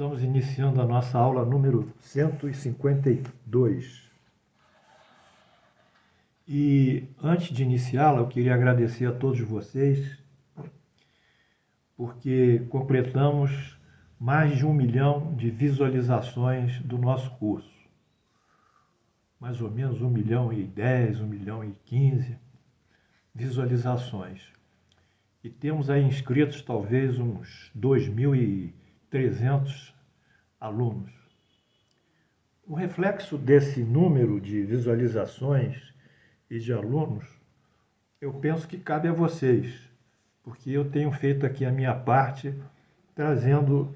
Estamos iniciando a nossa aula número 152. E antes de iniciá-la, eu queria agradecer a todos vocês, porque completamos mais de 1 milhão de visualizações do nosso curso. Mais ou menos 1.010.000, 1.015.000 visualizações. E temos aí inscritos talvez uns 2.300 alunos. O reflexo desse número de visualizações e de alunos, eu penso que cabe a vocês, porque eu tenho feito aqui a minha parte, trazendo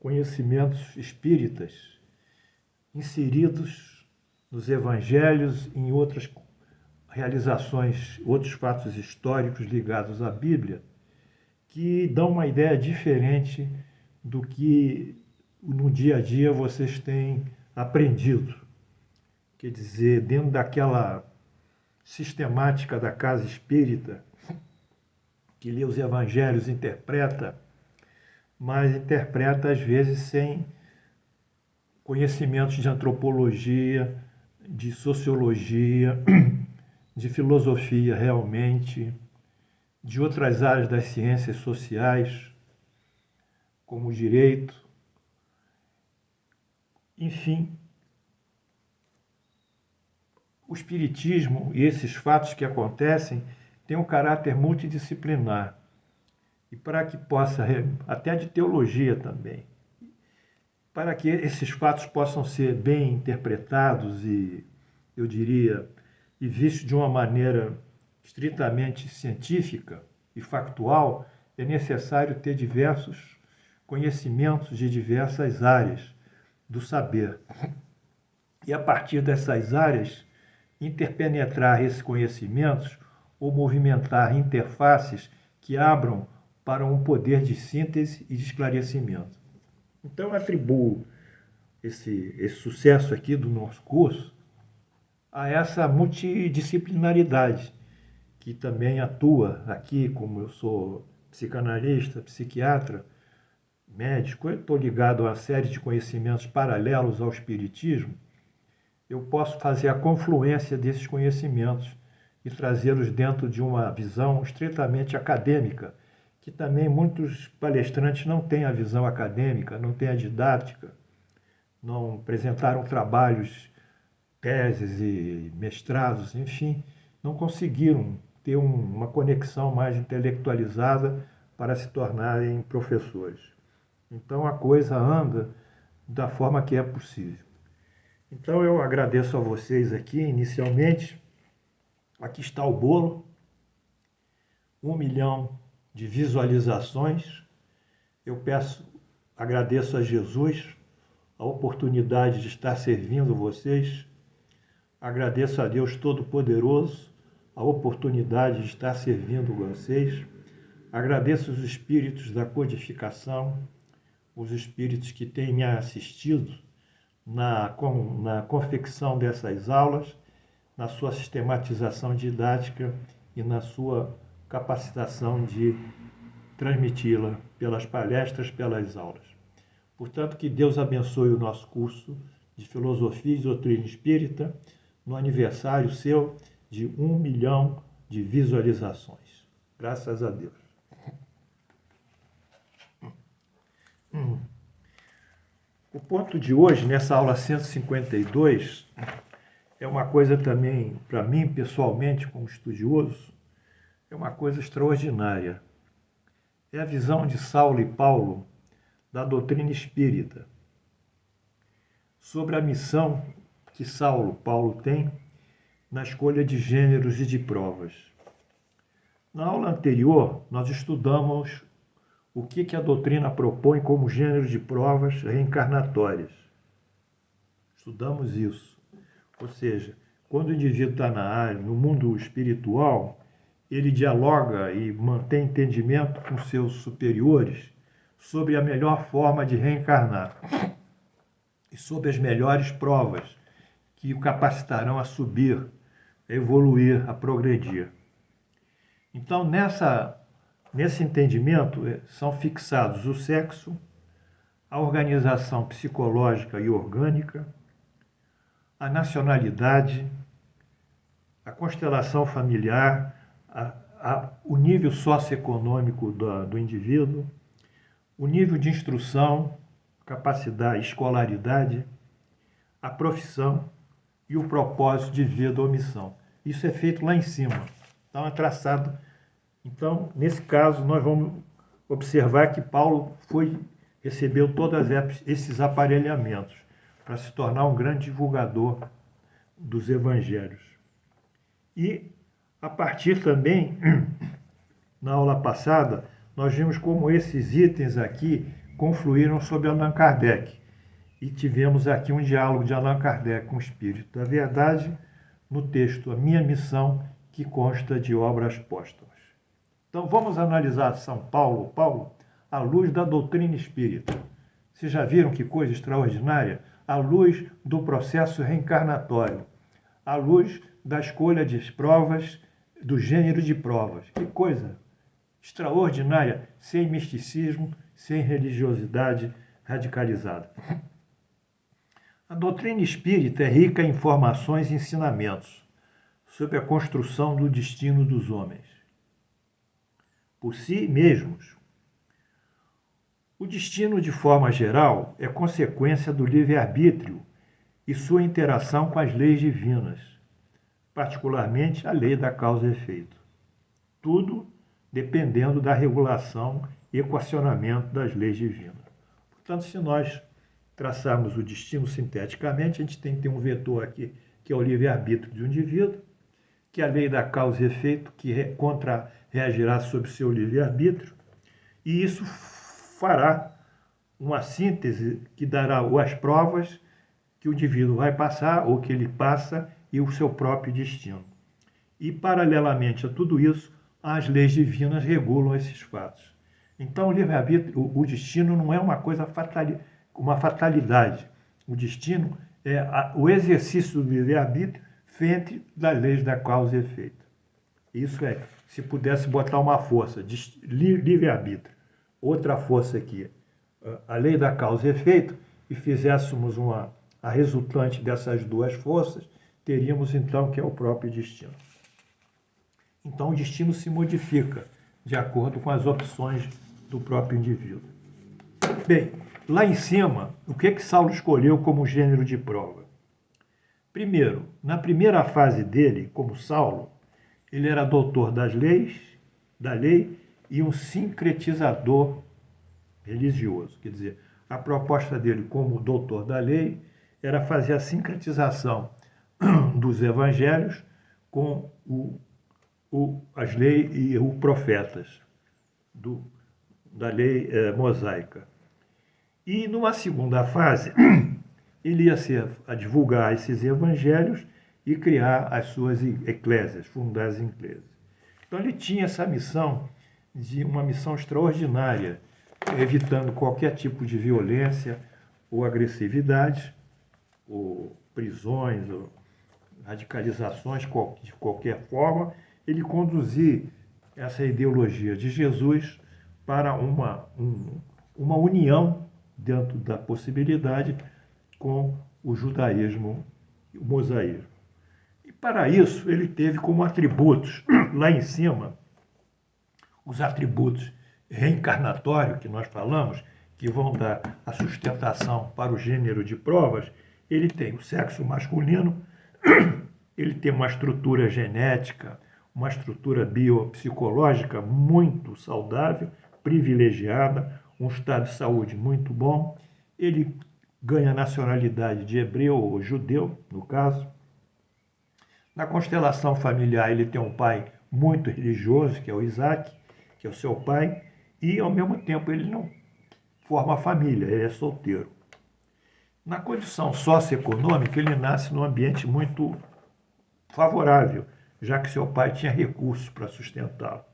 conhecimentos espíritas inseridos nos evangelhos e em outras realizações, outros fatos históricos ligados à Bíblia, que dão uma ideia diferente do que no dia a dia vocês têm aprendido. Quer dizer, dentro daquela sistemática da casa espírita, que lê os evangelhos, interpreta, mas interpreta às vezes sem conhecimentos de antropologia, de sociologia, de filosofia realmente, de outras áreas das ciências sociais, como o direito. Enfim, o espiritismo e esses fatos que acontecem têm um caráter multidisciplinar. E para que possa, até de teologia também, para que esses fatos possam ser bem interpretados e, eu diria, e vistos de uma maneira estritamente científica e factual, é necessário ter diversos conhecimentos de diversas áreas do saber. E a partir dessas áreas, interpenetrar esses conhecimentos ou movimentar interfaces que abram para um poder de síntese e de esclarecimento. Então, eu atribuo esse sucesso aqui do nosso curso a essa multidisciplinaridade que também atua aqui, como eu sou psicanalista, psiquiatra, médico, eu estou ligado a uma série de conhecimentos paralelos ao espiritismo, eu posso fazer a confluência desses conhecimentos e trazê-los dentro de uma visão estritamente acadêmica, que também muitos palestrantes não têm a visão acadêmica, não têm a didática, não apresentaram trabalhos, teses e mestrados, enfim, não conseguiram ter uma conexão mais intelectualizada para se tornarem professores. Então a coisa anda da forma que é possível. Então eu agradeço a vocês aqui inicialmente. Aqui está o bolo, 1 milhão de visualizações. Eu agradeço a Jesus a oportunidade de estar servindo vocês. Agradeço a Deus Todo-Poderoso a oportunidade de estar servindo vocês. Agradeço os espíritos da codificação, os espíritos que têm me assistido na confecção dessas aulas, na sua sistematização didática e na sua capacitação de transmiti-la pelas palestras, pelas aulas. Portanto, que Deus abençoe o nosso curso de Filosofia e Doutrina Espírita no aniversário seu de 1 milhão de visualizações. Graças a Deus. O ponto de hoje, nessa aula 152, é uma coisa também, para mim, pessoalmente, como estudioso, é uma coisa extraordinária. É a visão de Saulo e Paulo da doutrina espírita sobre a missão que Paulo tem na escolha de gêneros e de provas. Na aula anterior, nós estudamos o que a doutrina propõe como gênero de provas reencarnatórias. Estudamos isso. Ou seja, quando o indivíduo está na área, no mundo espiritual, ele dialoga e mantém entendimento com seus superiores sobre a melhor forma de reencarnar e sobre as melhores provas que o capacitarão a subir, a evoluir, a progredir. Então, nesse entendimento, são fixados o sexo, a organização psicológica e orgânica, a nacionalidade, a constelação familiar, o nível socioeconômico do indivíduo, o nível de instrução, capacidade, escolaridade, a profissão e o propósito de vida ou missão. Isso é feito lá em cima. Então, é traçado. Então, nesse caso, nós vamos observar que Paulo recebeu todos esses aparelhamentos para se tornar um grande divulgador dos evangelhos. E, a partir também, na aula passada, nós vimos como esses itens aqui confluíram sobre Allan Kardec. E tivemos aqui um diálogo de Allan Kardec com o Espírito da Verdade, no texto A Minha Missão, que consta de obras póstumas. Então, vamos analisar São Paulo, à luz da doutrina espírita. Vocês já viram que coisa extraordinária? À luz do processo reencarnatório, à luz da escolha de provas, do gênero de provas. Que coisa extraordinária, sem misticismo, sem religiosidade radicalizada. A doutrina espírita é rica em informações e ensinamentos sobre a construção do destino dos homens por si mesmos. O destino, de forma geral, é consequência do livre-arbítrio e sua interação com as leis divinas, particularmente a lei da causa e efeito. Tudo dependendo da regulação e equacionamento das leis divinas. Portanto, se nós traçarmos o destino sinteticamente, a gente tem que ter um vetor aqui, que é o livre-arbítrio do indivíduo, que é a lei da causa e efeito, que reagirá sobre seu livre-arbítrio, e isso fará uma síntese que dará as provas que o indivíduo vai passar, ou que ele passa, e o seu próprio destino. E, paralelamente a tudo isso, as leis divinas regulam esses fatos. Então, o livre-arbítrio, o destino não é uma coisa uma fatalidade. O destino é o exercício do livre-arbítrio frente das leis da causa e efeito. Isso é, se pudesse botar uma força de livre-arbítrio, outra força aqui, a lei da causa e efeito, e fizéssemos a resultante dessas duas forças, teríamos então que é o próprio destino. Então, o destino se modifica de acordo com as opções do próprio indivíduo. Bem, lá em cima, o que Saulo escolheu como gênero de prova? Primeiro, na primeira fase dele, como Saulo, ele era doutor da lei e um sincretizador religioso. Quer dizer, a proposta dele como doutor da lei era fazer a sincretização dos evangelhos com as leis e os profetas da lei mosaica. E numa segunda fase, ele ia a divulgar esses evangelhos e criar as suas eclésias, fundar as eclésias. Então ele tinha essa missão, uma missão extraordinária, evitando qualquer tipo de violência ou agressividade, ou prisões, ou radicalizações de qualquer forma, ele conduzir essa ideologia de Jesus para uma união dentro da possibilidade com o judaísmo e o mosaísmo. E para isso ele teve como atributos, lá em cima, os atributos reencarnatórios que nós falamos, que vão dar a sustentação para o gênero de provas. Ele tem o sexo masculino, ele tem uma estrutura genética, uma estrutura biopsicológica muito saudável, privilegiada, um estado de saúde muito bom. Ele ganha nacionalidade de hebreu ou judeu, no caso. Na constelação familiar, ele tem um pai muito religioso, que é o Isaac, que é o seu pai, e, ao mesmo tempo, ele não forma família, ele é solteiro. Na condição socioeconômica, ele nasce num ambiente muito favorável, já que seu pai tinha recursos para sustentá-lo.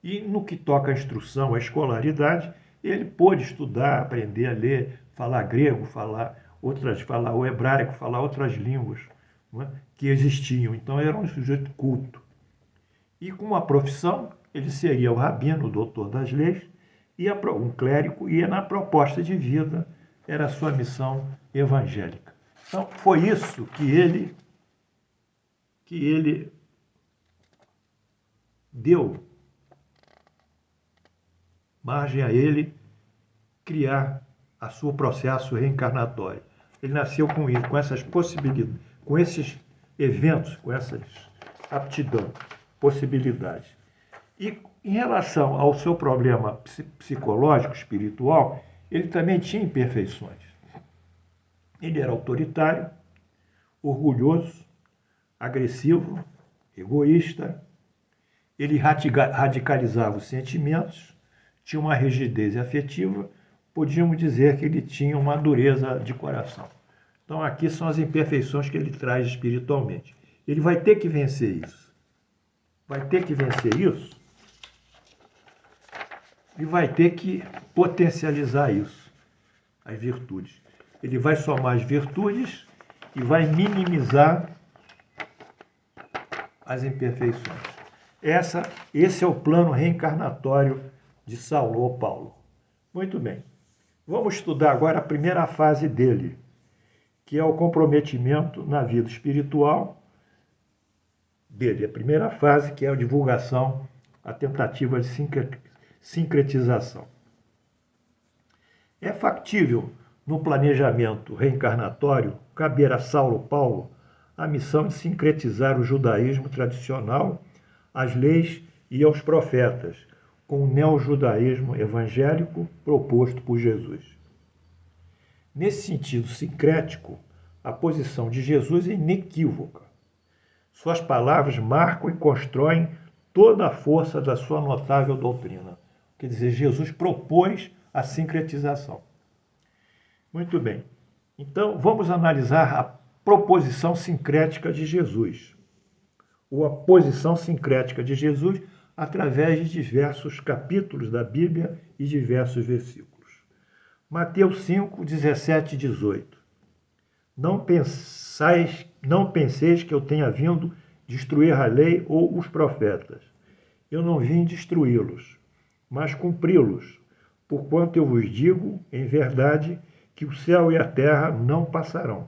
E no que toca à instrução, à escolaridade, ele pôde estudar, aprender a ler, falar grego, falar o hebraico, falar outras línguas, não é, que existiam. Então era um sujeito culto. E com uma profissão, ele seria o rabino, o doutor das leis, um clérigo ia na proposta de vida, era a sua missão evangélica. Então, foi isso que ele deu margem a ele criar a seu processo reencarnatório. Ele nasceu com isso, com essas possibilidades, com esses eventos, com essas aptidões, possibilidades. E em relação ao seu problema psicológico, espiritual, ele também tinha imperfeições. Ele era autoritário, orgulhoso, agressivo, egoísta. Ele radicalizava os sentimentos, tinha uma rigidez afetiva, podíamos dizer que ele tinha uma dureza de coração. Então aqui são as imperfeições que ele traz espiritualmente. Ele vai ter que vencer isso. Vai ter que vencer isso e vai ter que potencializar isso, as virtudes. Ele vai somar as virtudes e vai minimizar as imperfeições. Esse é o plano reencarnatório de Saulo ou Paulo. Muito bem. Vamos estudar agora a primeira fase dele, que é o comprometimento na vida espiritual dele. A primeira fase, que é a divulgação, a tentativa de sincretização. É factível, no planejamento reencarnatório, caber a Saulo Paulo a missão de sincretizar o judaísmo tradicional, as leis e aos profetas, com o neo-judaísmo evangélico proposto por Jesus. Nesse sentido sincrético, a posição de Jesus é inequívoca. Suas palavras marcam e constroem toda a força da sua notável doutrina. Quer dizer, Jesus propôs a sincretização. Muito bem. Então, vamos analisar a proposição sincrética de Jesus, ou a posição sincrética de Jesus, através de diversos capítulos da Bíblia e diversos versículos. Mateus 5, 17 e 18. Não penseis que eu tenha vindo destruir a lei ou os profetas. Eu não vim destruí-los, mas cumpri-los, porquanto eu vos digo, em verdade, que o céu e a terra não passarão,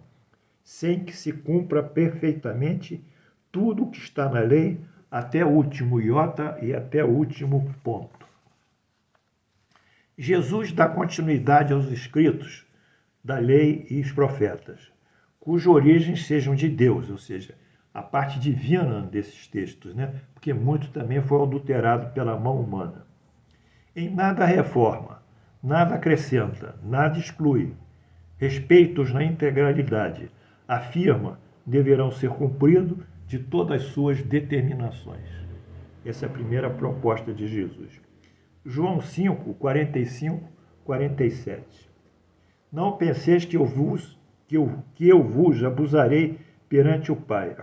sem que se cumpra perfeitamente tudo o que está na lei, até o último iota e até o último ponto. Jesus dá continuidade aos escritos da lei e os profetas, cuja origem sejam de Deus, ou seja, a parte divina desses textos, né? Porque muito também foi adulterado pela mão humana. Em nada reforma, nada acrescenta, nada exclui. Respeita-os na integralidade. Afirma, deverão ser cumpridos de todas as suas determinações. Essa é a primeira proposta de Jesus. João 5, 45, 47. Não penseis que eu vos acusarei perante o Pai.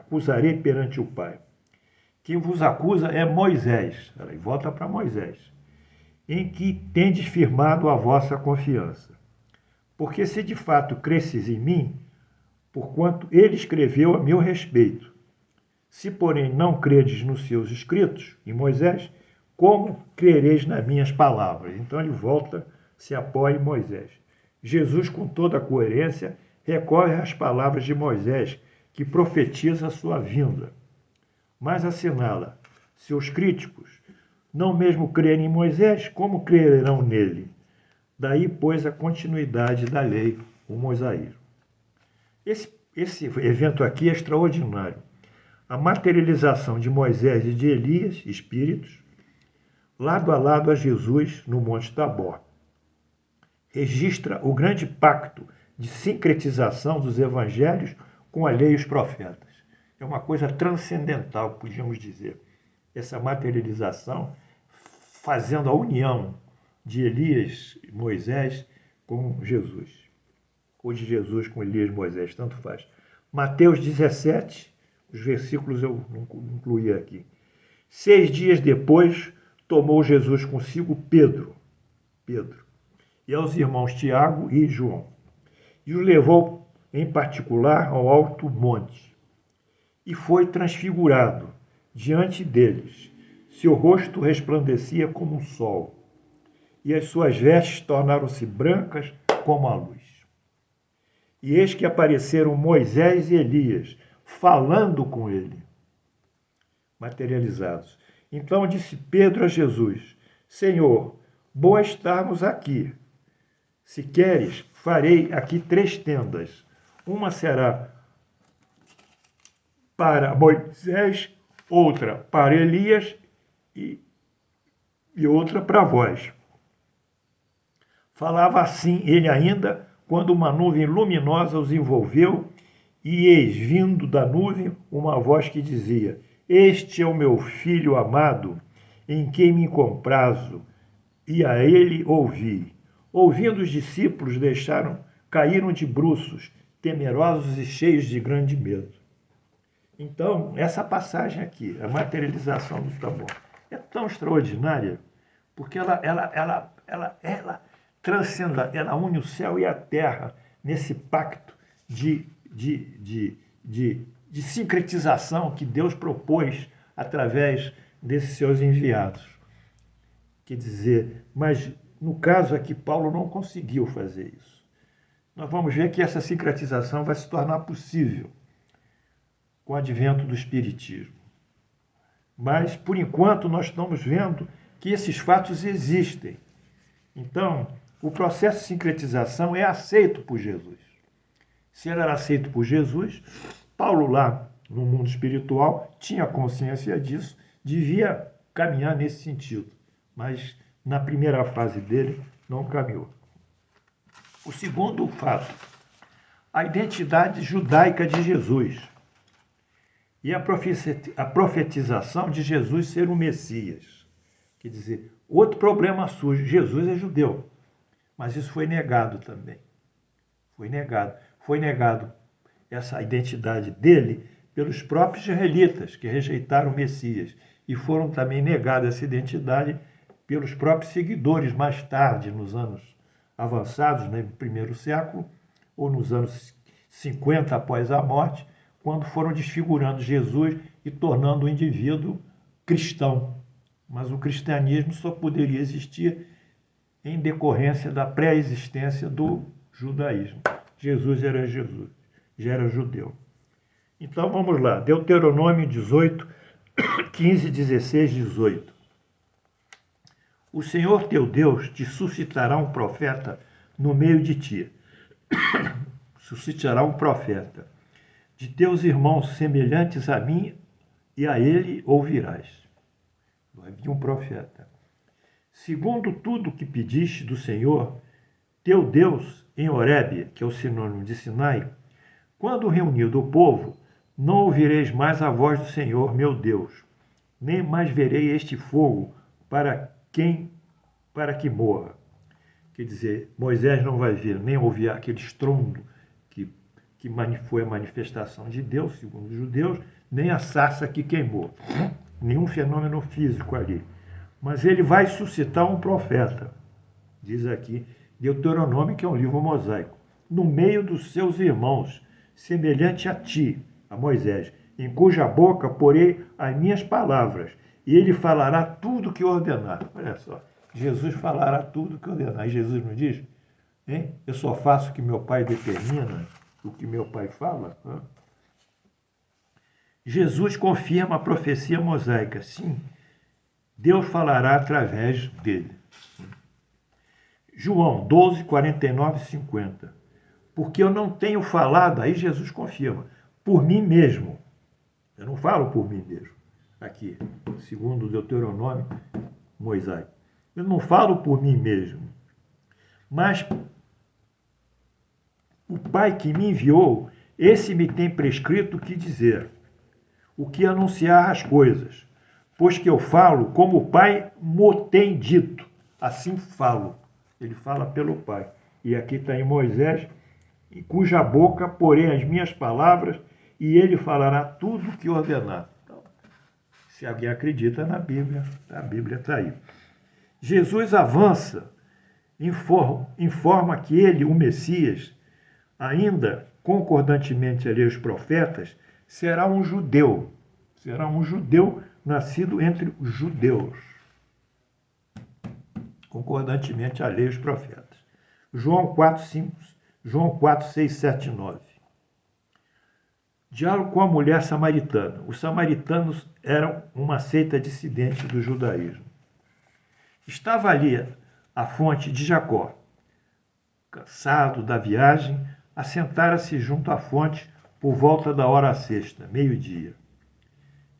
Quem vos acusa é Moisés. E volta para Moisés. Em que tendes firmado a vossa confiança. Porque se de fato cresces em mim, porquanto ele escreveu a meu respeito. Se, porém, não credes nos seus escritos, em Moisés, como crereis nas minhas palavras? Então ele volta, se apoia em Moisés. Jesus, com toda a coerência, recorre às palavras de Moisés, que profetiza a sua vinda. Mas assinala, seus críticos não mesmo crerem em Moisés, como crerão nele? Daí, pois, a continuidade da lei, o mosaísmo. Esse evento aqui é extraordinário. A materialização de Moisés e de Elias, espíritos, lado a lado a Jesus no Monte Tabor. Registra o grande pacto de sincretização dos evangelhos com a lei e os profetas. É uma coisa transcendental, podíamos dizer. Essa materialização fazendo a união de Elias e Moisés com Jesus. Ou de Jesus com Elias e Moisés, tanto faz. Mateus 17, os versículos eu não incluí aqui. 6 dias depois, tomou Jesus consigo Pedro, e aos irmãos Tiago e João, e os levou em particular ao alto monte, e foi transfigurado diante deles. Seu rosto resplandecia como um sol, e as suas vestes tornaram-se brancas como a luz. E eis que apareceram Moisés e Elias, falando com ele, materializados. Então disse Pedro a Jesus: Senhor, bom é estarmos aqui. Se queres, farei aqui 3 tendas. Uma será para Moisés, outra para Elias e outra para vós. Falava assim ele ainda, quando uma nuvem luminosa os envolveu, e eis vindo da nuvem uma voz que dizia: Este é o meu filho amado, em quem me comprazo, e a ele ouvi. Ouvindo, os discípulos caíram de bruços, temerosos e cheios de grande medo. Então, essa passagem aqui, a materialização do Tabor, é tão extraordinária, porque ela transcenda, ela une o céu e a terra nesse pacto de sincretização que Deus propôs através desses seus enviados. Quer dizer, mas no caso aqui, Paulo não conseguiu fazer isso. Nós vamos ver que essa sincretização vai se tornar possível com o advento do Espiritismo. Mas, por enquanto, nós estamos vendo que esses fatos existem. Então, o processo de sincretização é aceito por Jesus. Se ele era aceito por Jesus, Paulo, lá no mundo espiritual, tinha consciência disso, devia caminhar nesse sentido. Mas, na primeira fase dele, não caminhou. O segundo fato, a identidade judaica de Jesus e a profetização de Jesus ser o Messias. Quer dizer, outro problema surge. Jesus é judeu, mas isso foi negado também. Foi negado. Foi negado essa identidade dele pelos próprios israelitas, que rejeitaram o Messias. E foram também negadas essa identidade pelos próprios seguidores mais tarde, nos anos avançados, né, no primeiro século, ou nos anos 50 após a morte, quando foram desfigurando Jesus e tornando o indivíduo cristão. Mas o cristianismo só poderia existir em decorrência da pré-existência do judaísmo. Jesus, já era judeu. Então vamos lá, Deuteronômio 18, 15, 16, 18. O Senhor teu Deus te suscitará um profeta no meio de ti. Suscitará um profeta. De teus irmãos semelhantes a mim, e a ele ouvirás. Vai vir um profeta. Segundo tudo que pediste do Senhor, teu Deus, em Horebe, que é o sinônimo de Sinai, quando reunido o povo, não ouvireis mais a voz do Senhor, meu Deus, nem mais verei este fogo para que morra. Quer dizer, Moisés não vai ver, nem ouvir aquele estrondo que foi a manifestação de Deus, segundo os judeus, nem a sarça que queimou. Nenhum fenômeno físico ali. Mas ele vai suscitar um profeta, diz aqui Deuteronômio, que é um livro mosaico, no meio dos seus irmãos, semelhante a ti, a Moisés, em cuja boca porei as minhas palavras, e ele falará tudo o que ordenar. Olha só, Jesus falará tudo o que ordenar. E Jesus não diz, hein? Eu só faço o que meu Pai determina, o que meu Pai fala. Jesus confirma a profecia mosaica. Sim, Deus falará através dele. João 12, 49 e 50. Porque eu não tenho falado, aí Jesus confirma, por mim mesmo. Eu não falo por mim mesmo. Aqui, segundo o Deuteronômio mosaico. Eu não falo por mim mesmo. Mas o Pai que me enviou, esse me tem prescrito o que dizer, o que anunciar as coisas. Pois que eu falo como o Pai mo tem dito. Assim falo. Ele fala pelo Pai. E aqui está em Moisés, em cuja boca porei as minhas palavras, e ele falará tudo o que ordenar. Então, se alguém acredita na Bíblia, a Bíblia está aí. Jesus avança, informa que ele, o Messias, ainda concordantemente ali aos profetas, será um judeu nascido entre os judeus. concordantemente à lei e os profetas. João 4, 5, João 4, 6, 7 e 9. Diálogo com a mulher samaritana. Os samaritanos eram uma seita dissidente do judaísmo. Estava ali a fonte de Jacó. Cansado da viagem, assentara-se junto à fonte por volta da hora sexta, meio-dia.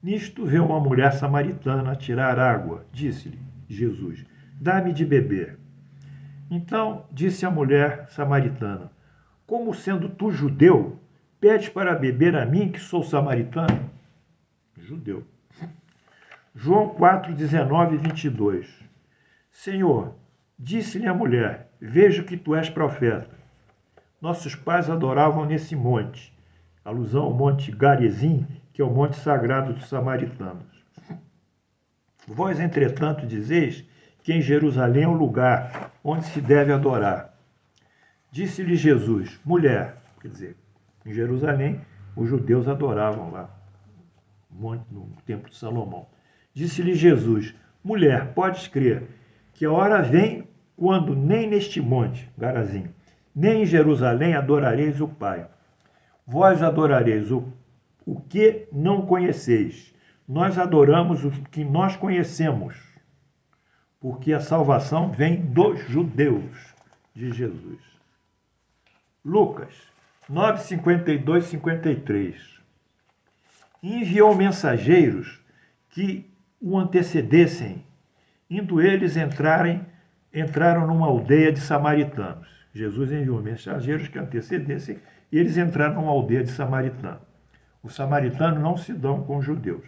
Nisto vê uma mulher samaritana tirar água. Disse-lhe Jesus: dá-me de beber. Então disse a mulher samaritana: como sendo tu judeu, pedes para beber a mim, que sou samaritano? Judeu. João 4, 19 e 22. Senhor, disse-lhe a mulher: vejo que tu és profeta. Nossos pais adoravam nesse monte. Alusão ao monte Garizim, que é o monte sagrado dos samaritanos. Vós, entretanto, dizeis que em Jerusalém é o lugar onde se deve adorar. Disse-lhe Jesus: mulher, quer dizer, em Jerusalém os judeus adoravam lá, no templo de Salomão. Disse-lhe Jesus: mulher, podes crer que a hora vem quando nem neste monte, Garazim, nem em Jerusalém adorareis o Pai. Vós adorareis o que não conheceis. Nós adoramos o que nós conhecemos, porque a salvação vem dos judeus, de Jesus. Lucas 9, 52, 53. Enviou mensageiros que o antecedessem. Indo eles entraram numa aldeia de samaritanos. Jesus enviou mensageiros que antecedessem e eles entraram numa aldeia de samaritanos. Os samaritanos não se dão com os judeus.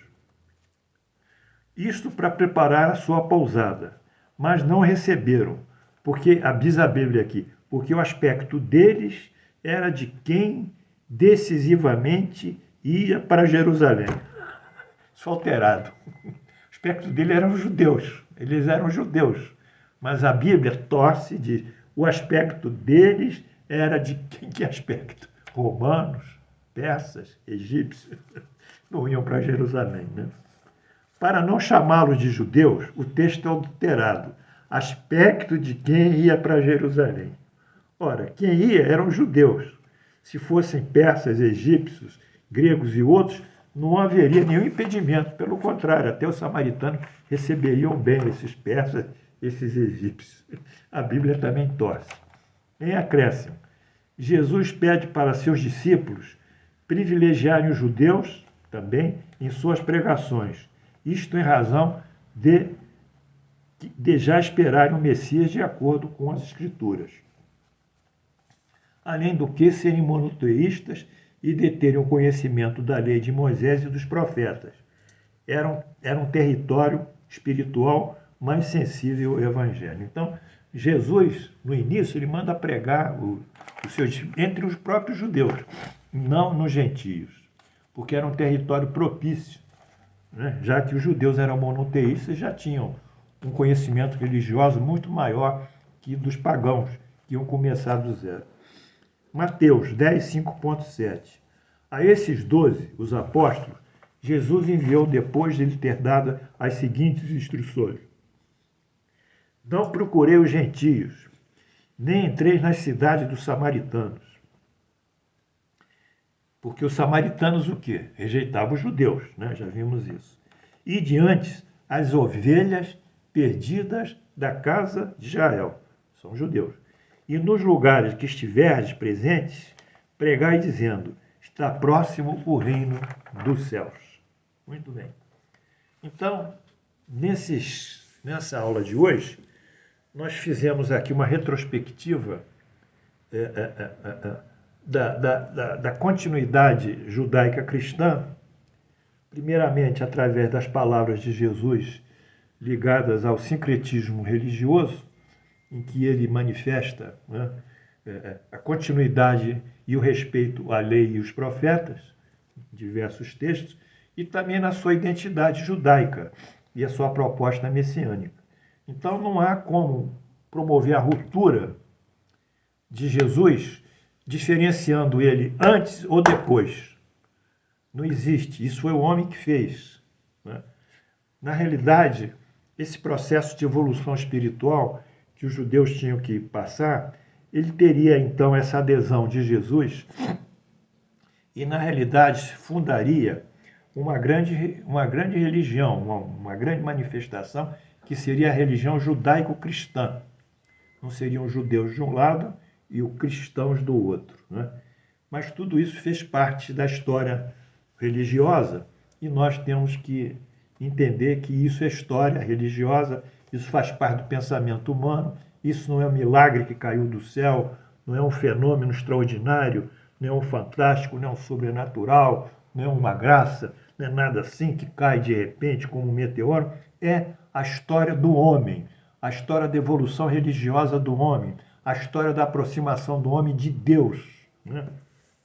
Isto para preparar a sua pousada, mas não receberam, porque, diz a Bíblia aqui, porque o aspecto deles era de quem decisivamente ia para Jerusalém. Isso alterado. O aspecto dele eram os judeus, eles eram judeus, mas a Bíblia torce de o aspecto deles era de que aspecto? Romanos, persas, egípcios, não iam para Jerusalém, né? Para não chamá-los de judeus, o texto é alterado. Aspecto de quem ia para Jerusalém. Ora, quem ia eram os judeus. Se fossem persas, egípcios, gregos e outros, não haveria nenhum impedimento. Pelo contrário, até os samaritanos receberiam bem esses persas, esses egípcios. A Bíblia também torce. Em acréscimo, Jesus pede para seus discípulos privilegiarem os judeus também em suas pregações. Isto em razão de já esperarem o Messias de acordo com as Escrituras. Além do que, serem monoteístas e de terem o conhecimento da lei de Moisés e dos profetas. Era um território espiritual mais sensível ao Evangelho. Então, Jesus, no início, ele manda pregar entre os próprios judeus, não nos gentios, porque era um território propício, né? Já que os judeus eram monoteístas, já tinham um conhecimento religioso muito maior que dos pagãos, que iam começar do zero. Mateus 10, 5.7. A esses 12, os apóstolos, Jesus enviou depois de lhe ter dado as seguintes instruções: não procurei os gentios, nem entrei nas cidades dos samaritanos. Porque os samaritanos o quê? Rejeitavam os judeus, né? Já vimos isso. E diante as ovelhas perdidas da casa de Israel, são judeus. E nos lugares que estiverdes presentes, pregai dizendo: está próximo o reino dos céus. Muito bem. Então, nessa aula de hoje, nós fizemos aqui uma retrospectiva da continuidade judaica cristã, primeiramente através das palavras de Jesus ligadas ao sincretismo religioso, em que ele manifesta, né, a continuidade e o respeito à lei e os profetas, diversos textos, e também na sua identidade judaica e a sua proposta messiânica. Então não há como promover a ruptura de Jesus diferenciando ele antes ou depois. Não existe. Isso foi o homem que fez, né? Na realidade, esse processo de evolução espiritual que os judeus tinham que passar, ele teria então essa adesão de Jesus e, na realidade, fundaria uma grande religião, uma grande manifestação, que seria a religião judaico-cristã. Não seriam os judeus de um lado e os cristãos do outro, né? Mas tudo isso fez parte da história religiosa e nós temos que entender que isso é história religiosa, isso faz parte do pensamento humano, isso não é um milagre que caiu do céu, não é um fenômeno extraordinário, não é um fantástico, não é um sobrenatural, não é uma graça, não é nada assim que cai de repente como um meteoro, é a história do homem, a história da evolução religiosa do homem, a história da aproximação do homem de Deus, né?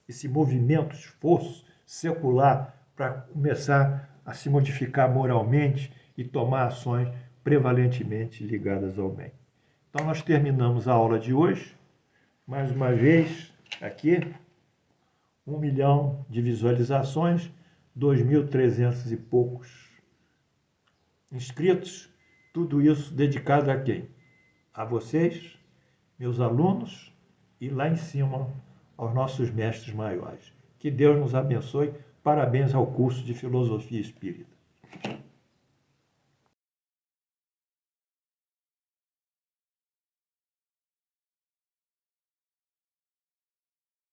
Esse movimento, esforço secular para começar a se modificar moralmente e tomar ações prevalentemente ligadas ao bem. Então nós terminamos a aula de hoje, mais uma vez aqui, 1 milhão de visualizações, 2.300 e poucos inscritos, tudo isso dedicado a quem? A vocês, meus alunos, e lá em cima aos nossos mestres maiores. Que Deus nos abençoe. Parabéns ao curso de Filosofia Espírita.